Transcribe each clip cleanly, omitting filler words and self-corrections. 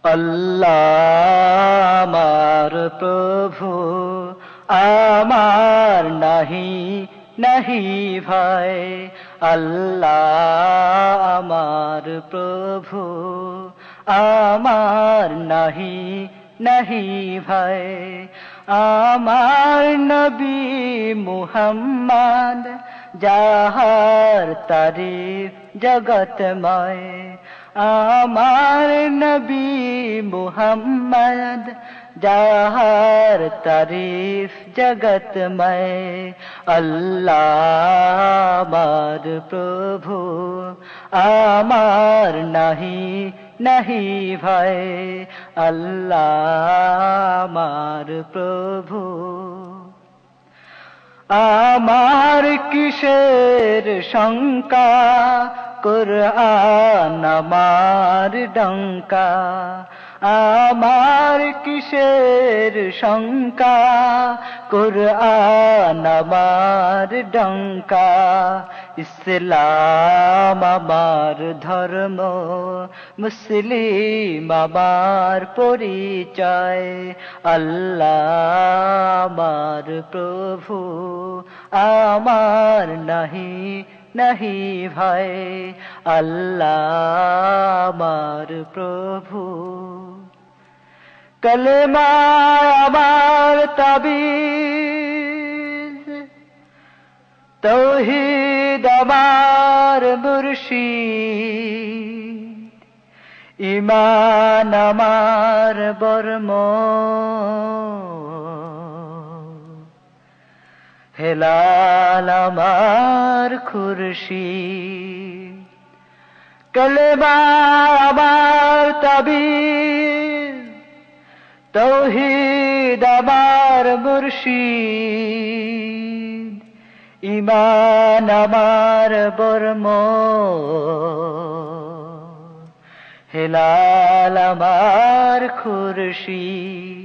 আল্লাহ আমার প্রভু, আমার নাহি নাহি ভাই। আল্লাহ আমার প্রভু, আমার নাহি নাহি ভাই। আমার নবী মুহাম্মদ, যাহার তারিফ জগতময়। আমার নবী মুহাম্মদ, যাহার তারিফ জগতময়। আল্লাহ আমার প্রভু, আমার নাহি নাহি ভাই। আল্লাহ আমার প্রভু। আমার কিসের শঙ্কা, কুরআন আমার ডঙ্কা। আমার কিসের শঙ্কা, কুরআন আমার ডঙ্কা। ইসলাম আমার ধর্ম, মুসলিম আমার পরিচয়। আল্লাহ আমার প্রভু, আমার নাহি নাহি ভাই। আল্লাহ আমার প্রভু। কলেমা আমার তাবিজ, তৌহিদ আমার মুর্শিদ। ঈমান আমার বর্ম, হেলাল আমার খুরশিদ। কলেমা আমার তাবিজ, তৌহিদ আমার মুর্শিদ। ঈমান আমার বর্ম, হেলাল আমার খুরশিদ।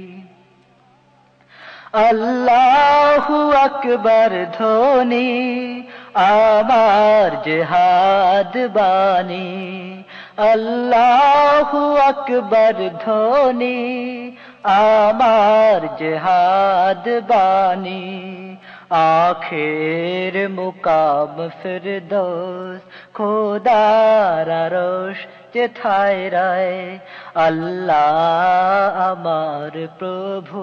আল্লাহু আকবার ধ্বনি আমার জিহাদ বাণী। আল্লাহু আকবার ধ্বনি আমার জিহাদ বাণী। আখের মুকাম ফিরদৌস, খোদার আরশ যেথায় রায়। আল্লাহ আমার প্রভু,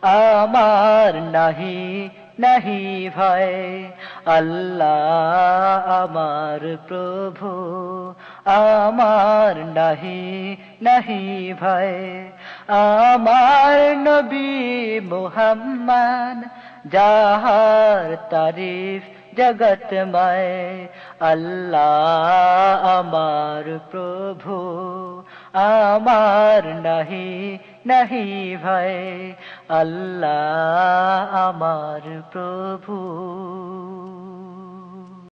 আমার নাহি নাহি ভাই। আল্লাহ আমার প্রভু, আমার নাহি নাহি ভাই। আমার নবী মুহাম্মদ, যাহার তারিফ জগতময়। আল্লাহ আমার প্রভু, আমার নাহি নাহি ভাই। আল্লাহ আমার প্রভু।